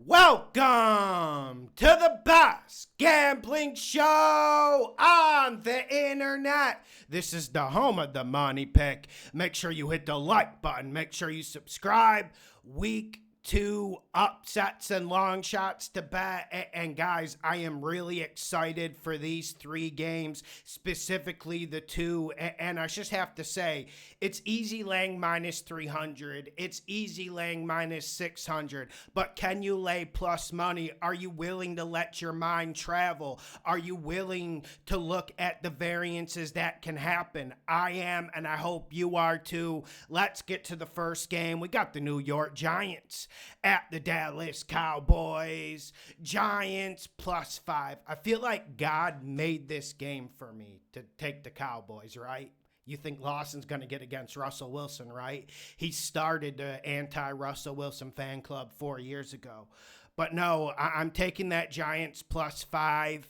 Welcome to the best gambling show on the internet. This is the home of the money pick. Make sure you hit the like button. Make sure you subscribe. Week 2 upsets and long shots to bet. And guys, I am really excited for these 3 games, specifically the 2. And I just have to say, it's easy laying minus 300. It's easy laying minus 600. But can you lay plus money? Are you willing to let your mind travel? Are you willing to look at the variances that can happen? I am, and I hope you are too. Let's get to the first game. We got the New York Giants at the Dallas Cowboys. Giants +5. I feel like God made this game for me to take the Cowboys, right? You think Lawson's going to get against Russell Wilson, right? He started the anti-Russell Wilson fan club 4 years ago. But no, I'm taking that Giants +5,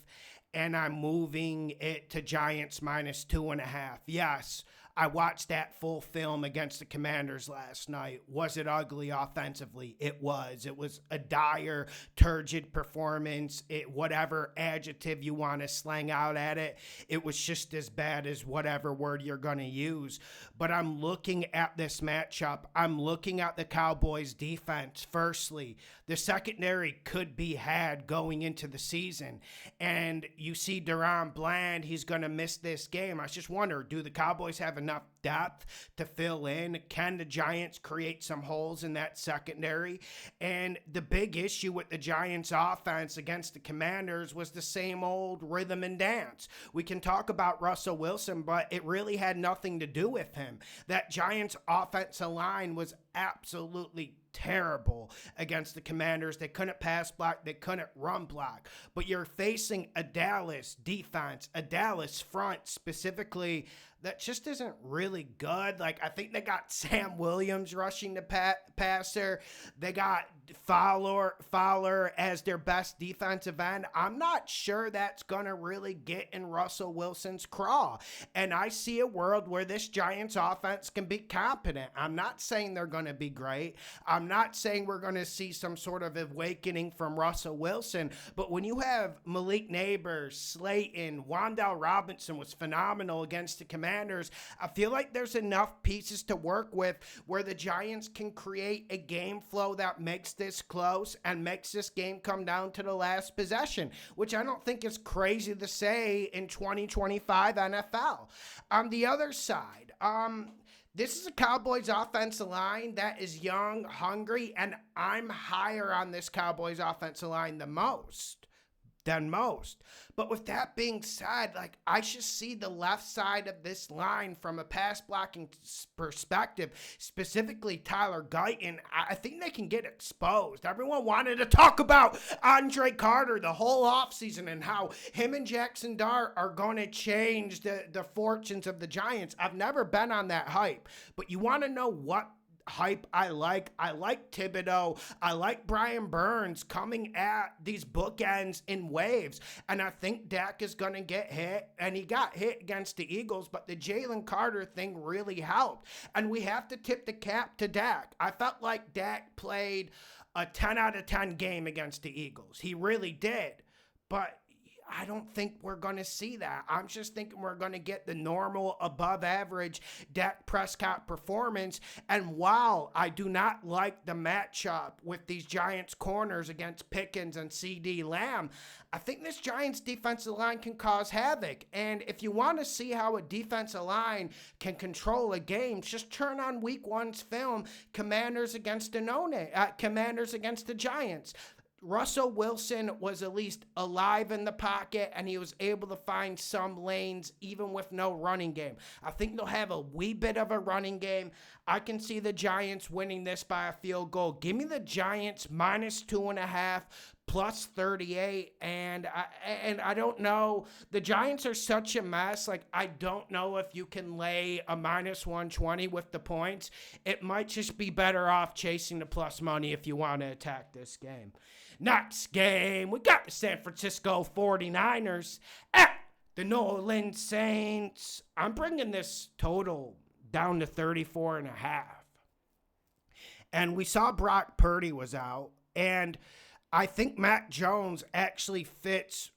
and I'm moving it to Giants -2.5. Yes, I watched that full film against the Commanders last night. Was it ugly offensively? It was. It was a dire, turgid performance. Whatever adjective you want to slang out at it, it was just as bad as whatever word you're going to use. But I'm looking at this matchup. I'm looking at the Cowboys' defense. Firstly, the secondary could be had going into the season. And you see Deron Bland, he's going to miss this game. I just wonder, do the Cowboys have enough depth to fill in? Can the Giants create some holes in that secondary? And the big issue with the Giants offense against the Commanders was the same old rhythm and dance. We can talk about Russell Wilson, but it really had nothing to do with him. That Giants offensive line was absolutely terrible against the Commanders. They couldn't pass block. They couldn't run block. But you're facing a Dallas defense, a Dallas front specifically, that just isn't really good. Like, I think they got Sam Williams rushing the passer. They got Fowler as their best defensive end. I'm not sure that's going to really get in Russell Wilson's craw. And I see a world where this Giants offense can be competent. I'm not saying they're going to be great. I'm not saying we're going to see some sort of awakening from Russell Wilson. But when you have Malik Neighbors, Slayton, Wan'Dale Robinson was phenomenal against the Commanders, I feel like there's enough pieces to work with where the Giants can create a game flow that makes this close and makes this game come down to the last possession, which I don't think is crazy to say in 2025 NFL. On the other side, this is a Cowboys offensive line that is young, hungry, and I'm higher on this Cowboys offensive line than most. But with that being said, like, I just see the left side of this line from a pass blocking perspective, specifically Tyler Guyton. I think they can get exposed. Everyone wanted to talk about Andre Carter the whole offseason and how him and Jackson Dart are going to change the fortunes of the Giants. I've never been on that hype, but you want to know what hype I like Thibodeau. I like Brian Burns coming at these bookends in waves. And I think Dak is going to get hit. And he got hit against the Eagles, but the Jalen Carter thing really helped. And we have to tip the cap to Dak. I felt like Dak played a 10 out of 10 game against the Eagles. He really did. But I don't think we're going to see that. I'm just thinking we're going to get the normal above average Dak Prescott performance. And while I do not like the matchup with these Giants corners against Pickens and CD Lamb, I think this Giants defensive line can cause havoc. And if you want to see how a defensive line can control a game, just turn on week 1's film, Commanders against the Giants. Russell Wilson was at least alive in the pocket, and he was able to find some lanes even with no running game. I think they'll have a wee bit of a running game. I can see the Giants winning this by a field goal. Give me the Giants -2.5, +38, and I don't know. The Giants are such a mess. Like, I don't know if you can lay a -120 with the points. It might just be better off chasing the plus money if you want to attack this game. Next game, we got the San Francisco 49ers at the New Orleans Saints. I'm bringing this total down to 34.5. And we saw Brock Purdy was out. And I think Mac Jones actually fits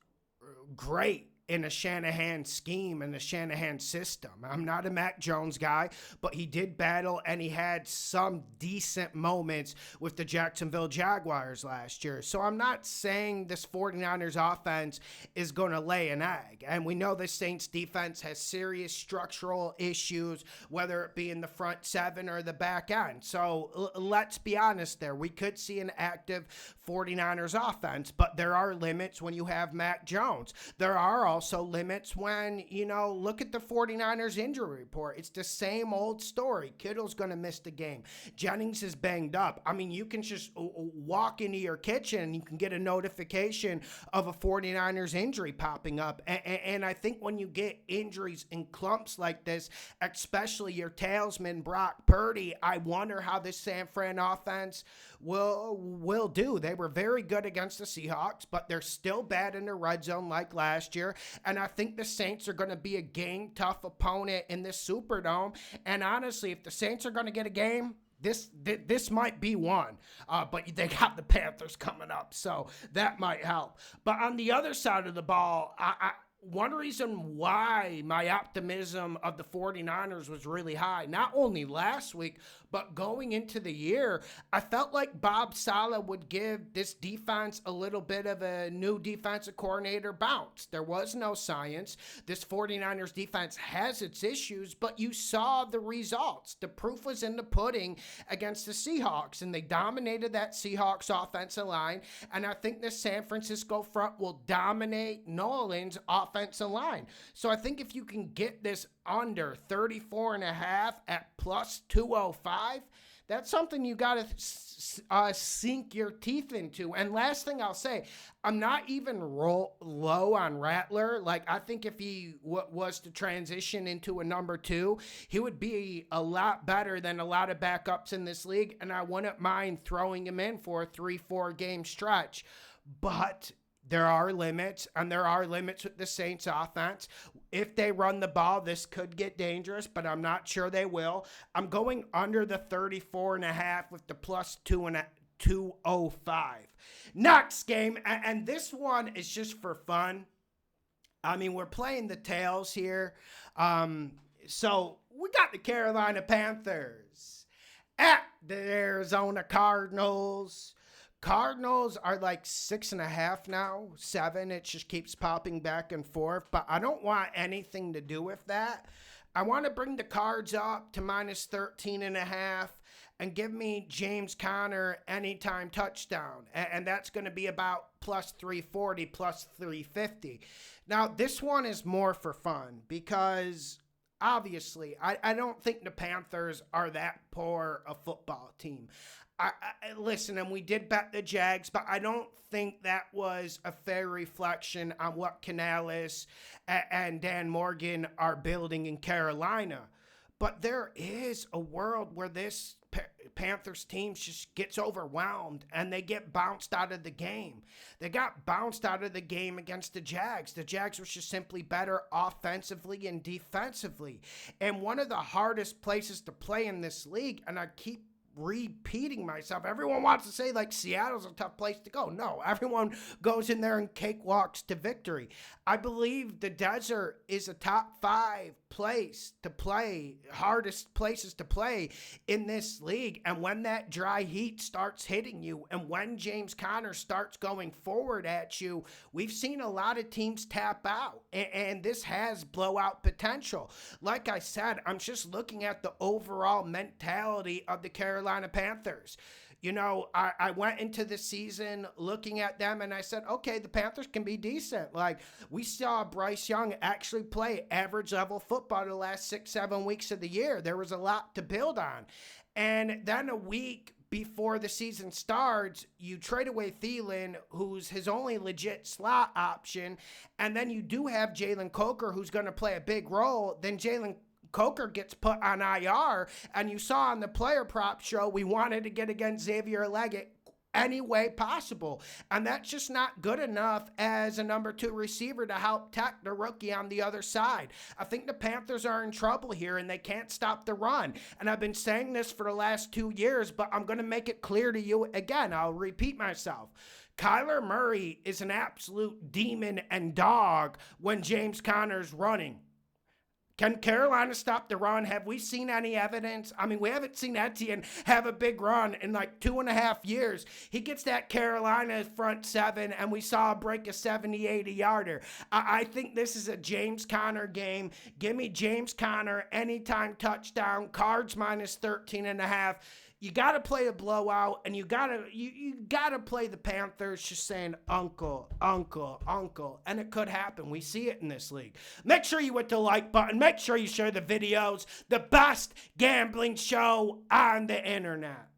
great in a Shanahan scheme and a Shanahan system. I'm not a Mac Jones guy, but he did battle and he had some decent moments with the Jacksonville Jaguars last year. So I'm not saying this 49ers offense is going to lay an egg. And we know the Saints defense has serious structural issues, whether it be in the front seven or the back end. So let's be honest there. We could see an active 49ers offense, but there are limits when you have Mac Jones. There are also limits when, look at the 49ers injury report. It's the same old story. Kittle's going to miss the game. Jennings is banged up. I mean, you can just walk into your kitchen and you can get a notification of a 49ers injury popping up. And I think when you get injuries in clumps like this, especially your tailsman Brock Purdy, I wonder how this San Fran offense will do. They were very good against the Seahawks, but they're still bad in the red zone like last year. And I think the Saints are going to be a game-tough opponent in this Superdome. And honestly, if the Saints are going to get a game, this might be one, but they got the Panthers coming up, so that might help. But on the other side of the ball, one reason why my optimism of the 49ers was really high, not only last week, but going into the year, I felt like Bob Saleh would give this defense a little bit of a new defensive coordinator bounce. There was no science. This 49ers defense has its issues, but you saw the results. The proof was in the pudding against the Seahawks, and they dominated that Seahawks offensive line, and I think the San Francisco front will dominate Nolan's offensive line. So I think if you can get this under 34.5 at plus 205, that's something you got to sink your teeth into. And last thing I'll say, I'm not even low on Rattler. Like, I think if he was to transition into a number 2, he would be a lot better than a lot of backups in this league. And I wouldn't mind throwing him in for a 3-4 game stretch. But there are limits, and there are limits with the Saints offense. If they run the ball, this could get dangerous, but I'm not sure they will. I'm going under the 34.5 with the plus 205. Next game, and this one is just for fun. I mean, we're playing the tails here. So we got the Carolina Panthers at the Arizona Cardinals. Cardinals are like 6.5 now, 7. It just keeps popping back and forth, but I don't want anything to do with that. I want to bring the Cards up to minus 13.5 and give me James Conner anytime touchdown, and that's going to be about plus 340, plus 350. Now, this one is more for fun because obviously I don't think the Panthers are that poor a football team. Listen, and we did bet the Jags, but I don't think that was a fair reflection on what Canales and Dan Morgan are building in Carolina. But there is a world where this Panthers team just gets overwhelmed and they get bounced out of the game. They got bounced out of the game against the Jags. The Jags were just simply better offensively and defensively. And one of the hardest places to play in this league, and I keep repeating myself. Everyone wants to say like Seattle's a tough place to go. No, everyone goes in there and cakewalks to victory. I believe the desert is a top 5 place to play, hardest places to play in this league. And when that dry heat starts hitting you and when James Conner starts going forward at you, we've seen a lot of teams tap out, and this has blowout potential. Like I said, I'm just looking at the overall mentality of the Carolina Panthers. I went into the season looking at them and I said, okay, the Panthers can be decent. Like, we saw Bryce Young actually play average level football the last 6-7 weeks of the year. There was a lot to build on. And then a week before the season starts, you trade away Thielen, who's his only legit slot option. And then you do have Jalen Coker, who's going to play a big role. Then Jalen Coker gets put on IR, and you saw on the player prop show we wanted to get against Xavier Leggett. any way possible. And that's just not good enough as a number 2 receiver to help protect the rookie on the other side. I think the Panthers are in trouble here and they can't stop the run. And I've been saying this for the last 2 years, but I'm going to make it clear to you again. I'll repeat myself. Kyler Murray is an absolute demon and dog when James Conner's running. Can Carolina stop the run? Have we seen any evidence? I mean, we haven't seen Etienne have a big run in like 2.5 years. He gets that Carolina front seven, and we saw a break a 70, 80-yarder. I think this is a James Conner game. Give me James Conner, anytime touchdown, Cards minus 13.5. You got to play a blowout, and you got to play the Panthers just saying, uncle, uncle, uncle. And it could happen. We see it in this league. Make sure you hit the like button. Make sure you share the videos. The best gambling show on the internet.